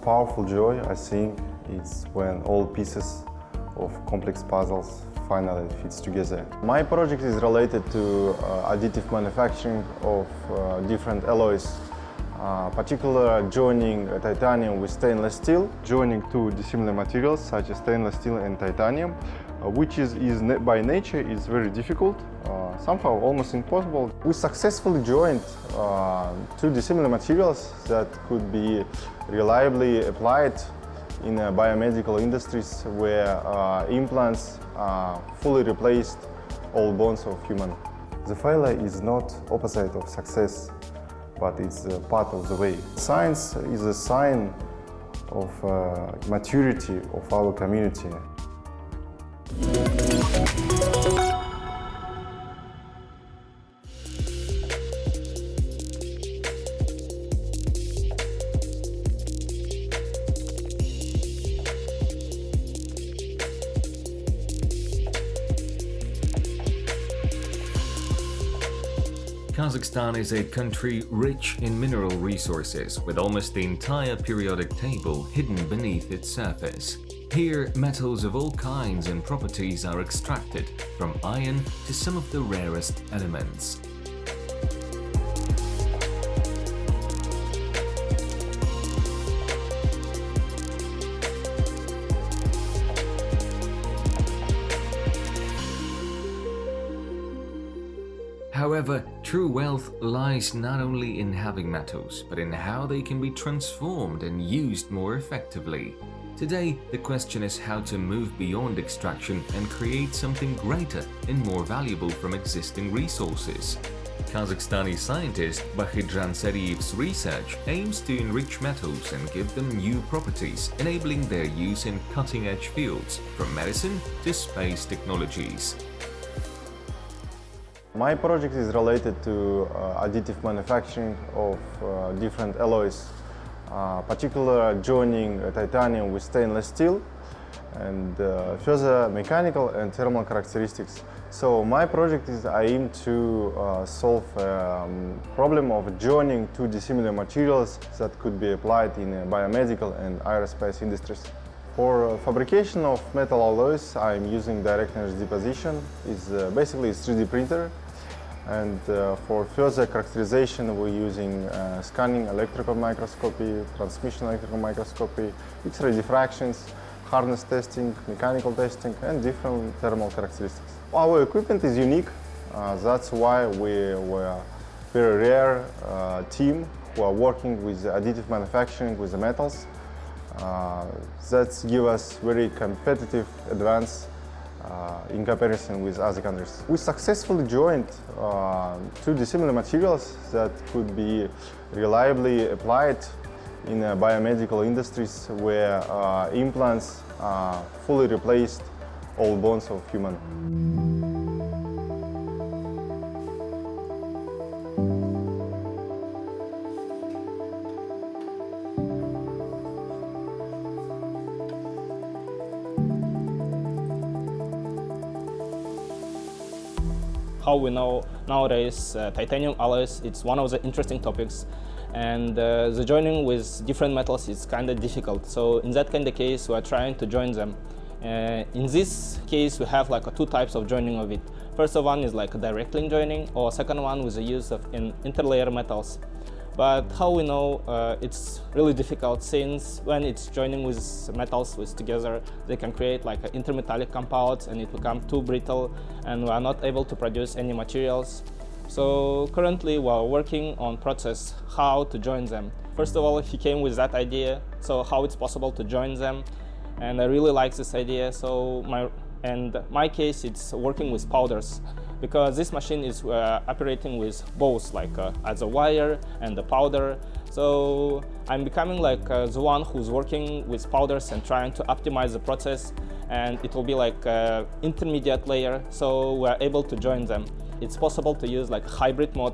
powerful joy, I think, is when all pieces of complex puzzles finally fits together. My project is related to additive manufacturing of different alloys, particularly joining titanium with stainless steel, joining two dissimilar materials such as stainless steel and titanium, which is by nature is very difficult, somehow almost impossible. We successfully joined two dissimilar materials that could be reliably applied in biomedical industries where implants fully replaced all bones of human. The failure is not opposite of success, but it's part of the way. Science is a sign of maturity of our community. Kazakhstan is a country rich in mineral resources, with almost the entire periodic table hidden beneath its surface. Here, metals of all kinds and properties are extracted, from iron to some of the rarest elements. However, true wealth lies not only in having metals, but in how they can be transformed and used more effectively. Today, the question is how to move beyond extraction and create something greater and more valuable from existing resources. Kazakhstani scientist Bakhytzhan Sariyev's research aims to enrich metals and give them new properties, enabling their use in cutting-edge fields, from medicine to space technologies. My project is related to additive manufacturing of different alloys, particularly joining titanium with stainless steel and further mechanical and thermal characteristics. So my project is I aim to solve a problem of joining two dissimilar materials that could be applied in biomedical and aerospace industries. For fabrication of metal alloys, I'm using direct energy deposition. It's basically a 3D printer. And for further characterization, we're using scanning electrical microscopy, transmission electrical microscopy, X-ray diffractions, hardness testing, mechanical testing, and different thermal characteristics. Our equipment is unique. That's why we were a very rare team who are working with additive manufacturing with the metals. That gives us very competitive advance in comparison with other countries. We successfully joined two dissimilar materials that could be reliably applied in biomedical industries where implants fully replaced all bones of human. How we know nowadays titanium alloys, it's one of the interesting topics, and the joining with different metals is kind of difficult. So in that kind of case, we are trying to join them. In this case, we have like two types of joining of it. First one is like a direct link joining, or second one with the use of interlayer metals. But how we know it's really difficult, since when it's joining with metals together, they can create like intermetallic compounds and it becomes too brittle, and we are not able to produce any materials. So currently we are working on process how to join them. First of all, he came with that idea, so how it's possible to join them, and I really like this idea. So my case, it's working with powders, because this machine is operating with both, like as a wire and the powder. So I'm becoming like the one who's working with powders and trying to optimize the process, and it will be like intermediate layer, so we're able to join them. It's possible to use like hybrid mode,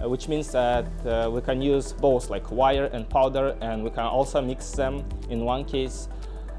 which means that we can use both like wire and powder, and we can also mix them in one case.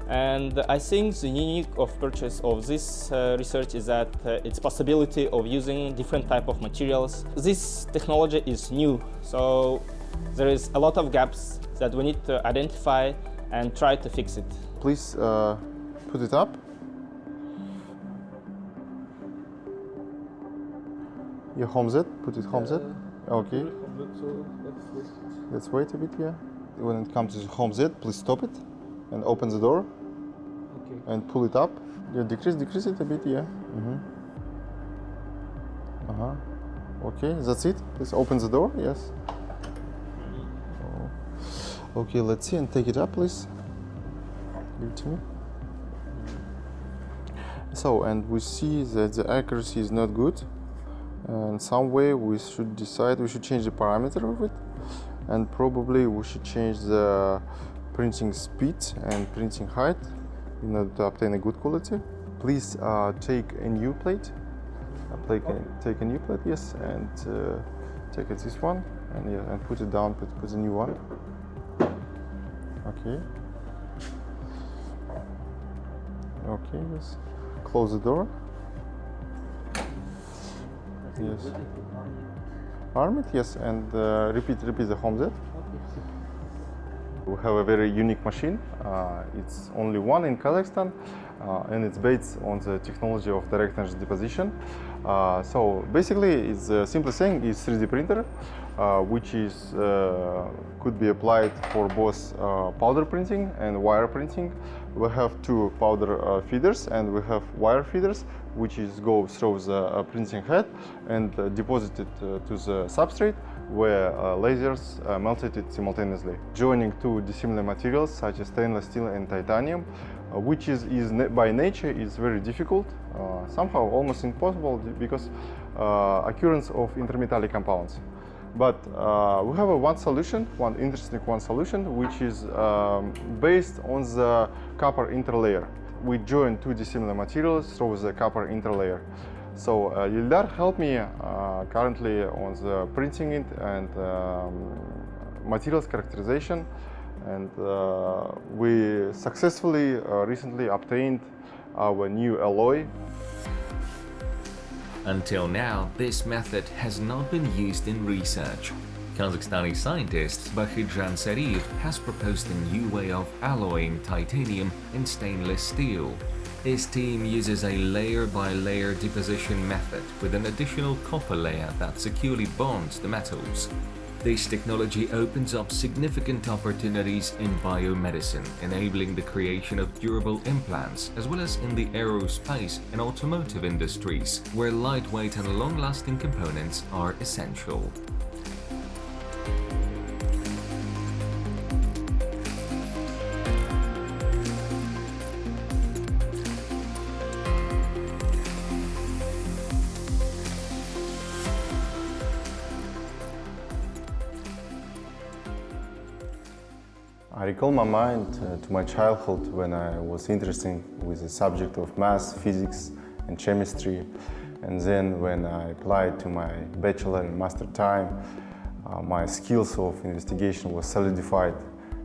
And I think the unique of purchase of this research is that its possibility of using different type of materials. This technology is new, so there is a lot of gaps that we need to identify and try to fix it. Please put it up. Yeah, home Z, put it home Z. Okay. Let's wait a bit, yeah. When it comes to home Z, please stop it and open the door. Okay. And pull it up. Yeah, decrease it a bit, yeah. Okay, that's it. Please open the door, yes. Okay, let's see and take it up, please. Give it to me. So, and we see that the accuracy is not good. And some way we should decide, we should change the parameter of it. And probably we should change the printing speed and printing height in order to obtain a good quality. Please take a new plate. Take a new plate, yes, and take this one and put it down. Put the new one. Okay. Okay. Yes. Close the door. Yes. Arm it, yes, and repeat the home Z. We have a very unique machine. It's only one in Kazakhstan, and it's based on the technology of direct energy deposition. So basically, it's simply saying it's 3D printer, which is could be applied for both powder printing and wire printing. We have two powder feeders and we have wire feeders, which is go through the printing head and deposited to the substrate, where lasers melted it simultaneously. Joining two dissimilar materials such as stainless steel and titanium, which is by nature is very difficult, somehow almost impossible because occurrence of intermetallic compounds. But we have one interesting solution, which is based on the copper interlayer. We join two dissimilar materials through the copper interlayer. So Ildar helped me currently on the printing it and materials characterization, and we successfully recently obtained our new alloy. Until now, this method has not been used in research. Kazakhstani scientist Bakhytzhan Sariyev has proposed a new way of alloying titanium in stainless steel. His team uses a layer-by-layer deposition method with an additional copper layer that securely bonds the metals. This technology opens up significant opportunities in biomedicine, enabling the creation of durable implants, as well as in the aerospace and automotive industries, where lightweight and long-lasting components are essential. I recall my mind to my childhood when I was interested with the subject of math, physics and chemistry, and then when I applied to my bachelor and master time, my skills of investigation was solidified,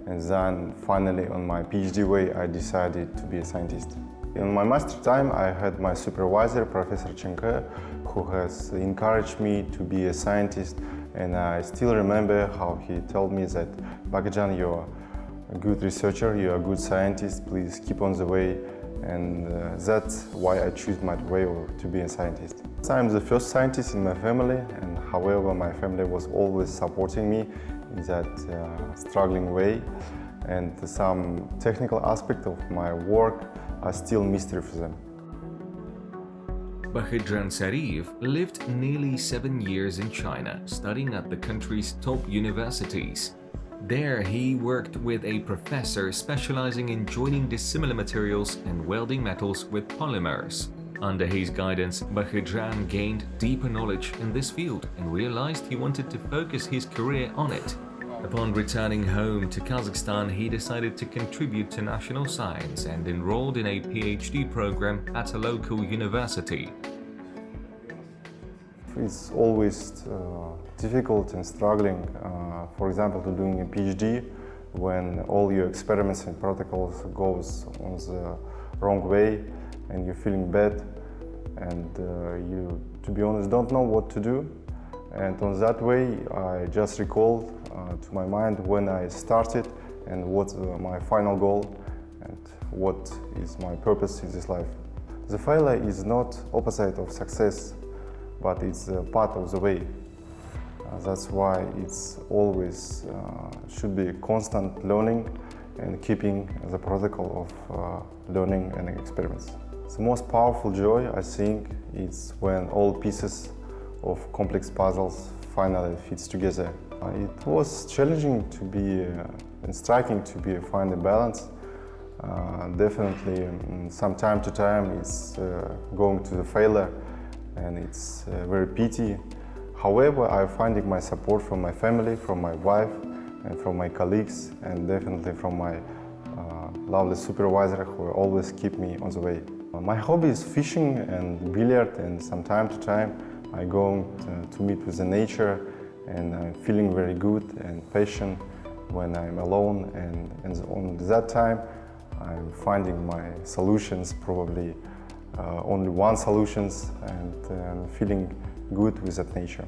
and then finally on my PhD way I decided to be a scientist. In my master time I had my supervisor, Professor Chenke, who has encouraged me to be a scientist, and I still remember how he told me that, Bakhytzhan, you're a good researcher, you're a good scientist, please keep on the way, and that's why I choose my way to be a scientist. I'm the first scientist in my family, and however my family was always supporting me in that struggling way, and some technical aspect of my work are still mystery for them. Bakhytzhan Sariyev lived nearly 7 years in China, studying at the country's top universities. There, he worked with a professor specializing in joining dissimilar materials and welding metals with polymers. Under his guidance, Bakhytzhan gained deeper knowledge in this field and realized he wanted to focus his career on it. Upon returning home to Kazakhstan, he decided to contribute to national science and enrolled in a PhD program at a local university. It's always difficult and struggling, for example, to doing a PhD when all your experiments and protocols goes on the wrong way and you're feeling bad and you, to be honest, don't know what to do. And on that way, I just recalled to my mind when I started and what's my final goal and what is my purpose in this life. The failure is not opposite of success, but it's part of the way. That's why it's always should be constant learning and keeping the protocol of learning and experiments. The most powerful joy, I think, is when all pieces of complex puzzles finally fits together. It was challenging to be and striking to be find a balance. Definitely, from time to time, it's going to the failure, and it's very pity. However, I'm finding my support from my family, from my wife, and from my colleagues, and definitely from my lovely supervisor who always keep me on the way. My hobby is fishing and billiard, and from time to time I go to meet with the nature, and I'm feeling very good and patient when I'm alone, and on that time I'm finding my solutions, probably only one solutions, and feeling good with that nature.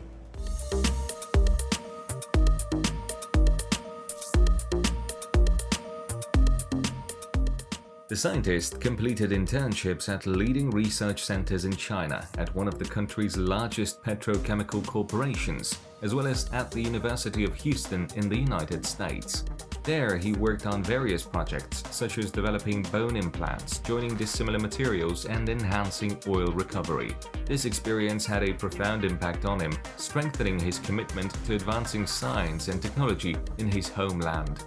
The scientist completed internships at leading research centers in China at one of the country's largest petrochemical corporations, as well as at the University of Houston in the United States. There, he worked on various projects, such as developing bone implants, joining dissimilar materials, and enhancing oil recovery. This experience had a profound impact on him, strengthening his commitment to advancing science and technology in his homeland.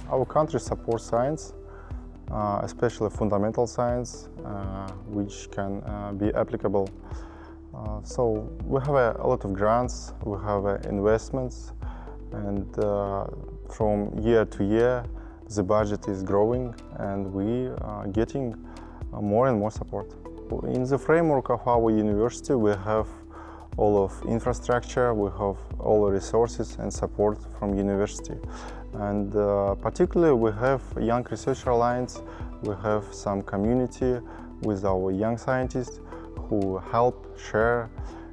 Our country supports science, especially fundamental science, which can be applicable. So we have a lot of grants, we have investments, and from year to year the budget is growing, and we are getting more and more support. In the framework of our university, we have all of infrastructure, we have all the resources and support from university. And particularly we have Young Research Alliance, we have some community with our young scientists who help, share,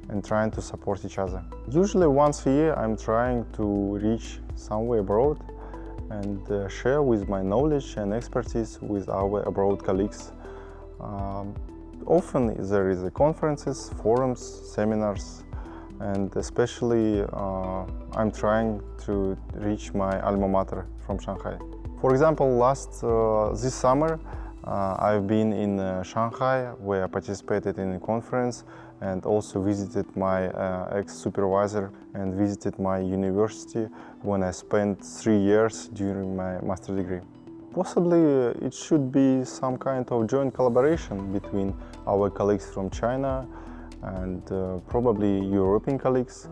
and trying to support each other. Usually once a year I'm trying to reach somewhere abroad and share with my knowledge and expertise with our abroad colleagues. Often there is conferences, forums, seminars, and especially I'm trying to reach my alma mater from Shanghai. For example, this summer I've been in Shanghai, where I participated in a conference and also visited my ex-supervisor and visited my university when I spent 3 years during my master degree. Possibly it should be some kind of joint collaboration between our colleagues from China and probably European colleagues.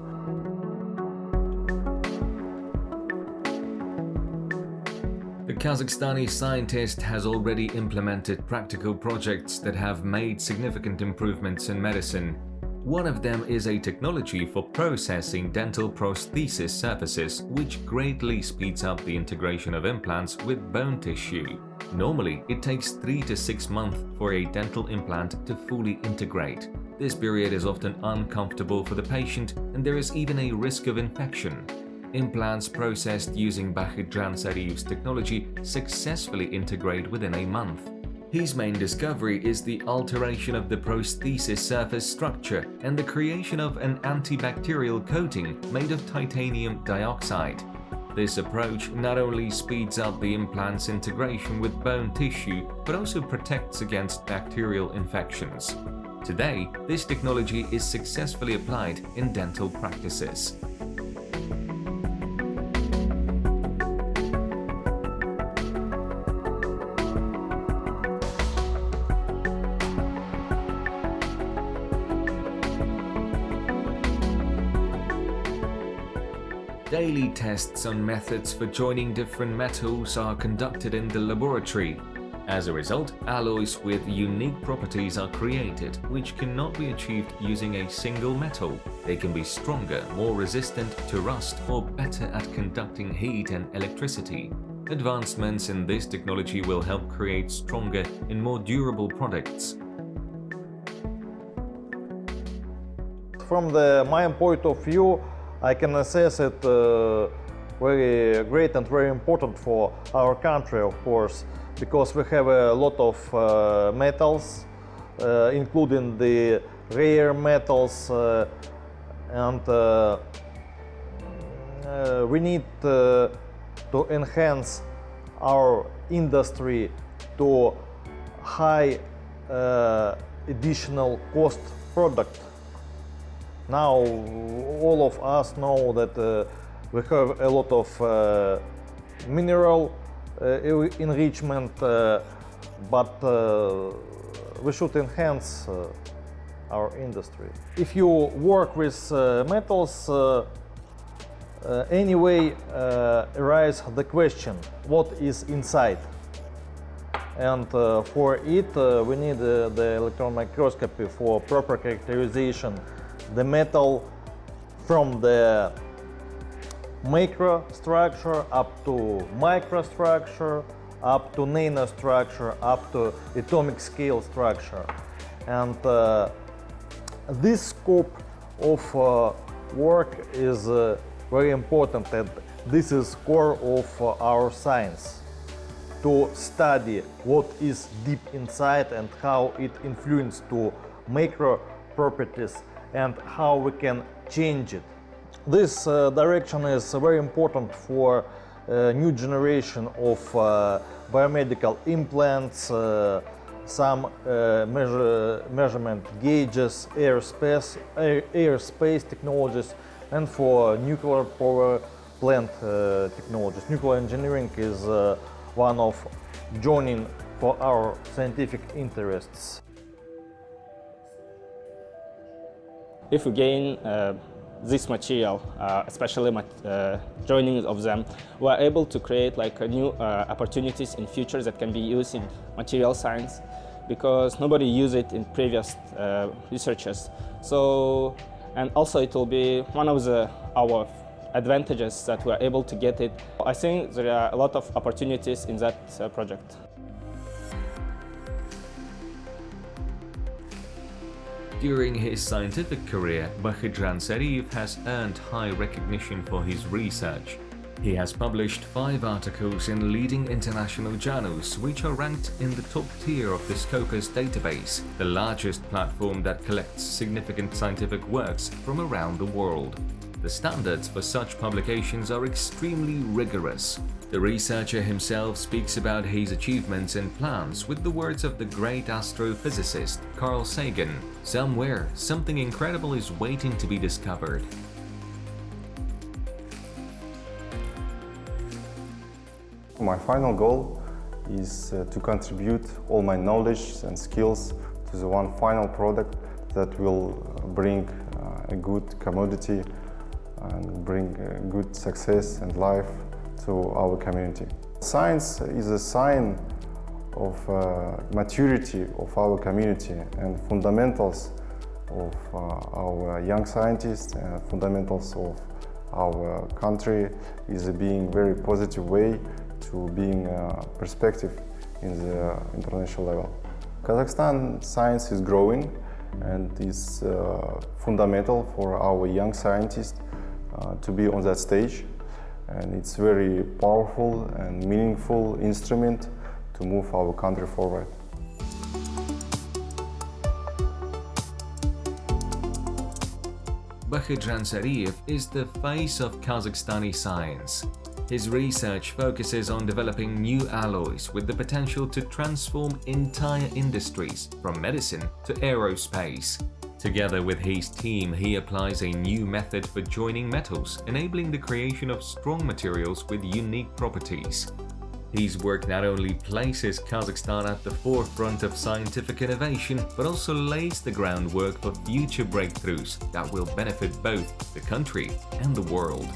The Kazakhstani scientist has already implemented practical projects that have made significant improvements in medicine. One of them is a technology for processing dental prosthesis surfaces, which greatly speeds up the integration of implants with bone tissue. Normally, it takes 3 to 6 months for a dental implant to fully integrate. This period is often uncomfortable for the patient, and there is even a risk of infection. Implants processed using Bakhytzhan Sariyev's technology successfully integrate within a month. His main discovery is the alteration of the prosthesis surface structure and the creation of an antibacterial coating made of titanium dioxide. This approach not only speeds up the implant's integration with bone tissue, but also protects against bacterial infections. Today, this technology is successfully applied in dental practices. Daily tests on methods for joining different metals are conducted in the laboratory. As a result, alloys with unique properties are created, which cannot be achieved using a single metal. They can be stronger, more resistant to rust, or better at conducting heat and electricity. Advancements in this technology will help create stronger and more durable products. From my point of view, I can assess it very great and very important for our country, of course, because we have a lot of metals, including the rare metals, and we need to enhance our industry to high additional cost product. Now all of us know that we have a lot of mineral enrichment, but we should enhance our industry. If you work with metals, anyway arise the question, what is inside? And for it we need the electron microscopy for proper characterization the metal from the macrostructure up to microstructure, up to nanostructure, up to atomic scale structure. And this scope of work is very important, and this is core of our science, to study what is deep inside and how it influences to macro properties and how we can change it. This direction is very important for new generation of biomedical implants, some measurement gauges, airspace technologies, and for nuclear power plant technologies. Nuclear engineering is one of joining for our scientific interests. If we gain this material, especially joining of them, we are able to create like new opportunities in future that can be used in material science, because nobody used it in previous researches. So, and also it will be one of our advantages that we are able to get it. I think there are a lot of opportunities in that project. During his scientific career, Bakhytzhan Sariyev has earned high recognition for his research. He has published 5 articles in leading international journals, which are ranked in the top tier of the Scopus database, the largest platform that collects significant scientific works from around the world. The standards for such publications are extremely rigorous. The researcher himself speaks about his achievements and plans with the words of the great astrophysicist Carl Sagan: "Somewhere, something incredible is waiting to be discovered." My final goal is to contribute all my knowledge and skills to the one final product that will bring a good commodity and bring good success and life to our community. Science is a sign of maturity of our community and fundamentals of our young scientists and fundamentals of our country is being very positive way to being perspective in the international level. Kazakhstan science is growing and is fundamental for our young scientists to be on that stage, and it's very powerful and meaningful instrument to move our country forward. Bakhytzhan Sariyev is the face of Kazakhstani science. His research focuses on developing new alloys with the potential to transform entire industries, from medicine to aerospace. Together with his team, he applies a new method for joining metals, enabling the creation of strong materials with unique properties. His work not only places Kazakhstan at the forefront of scientific innovation, but also lays the groundwork for future breakthroughs that will benefit both the country and the world.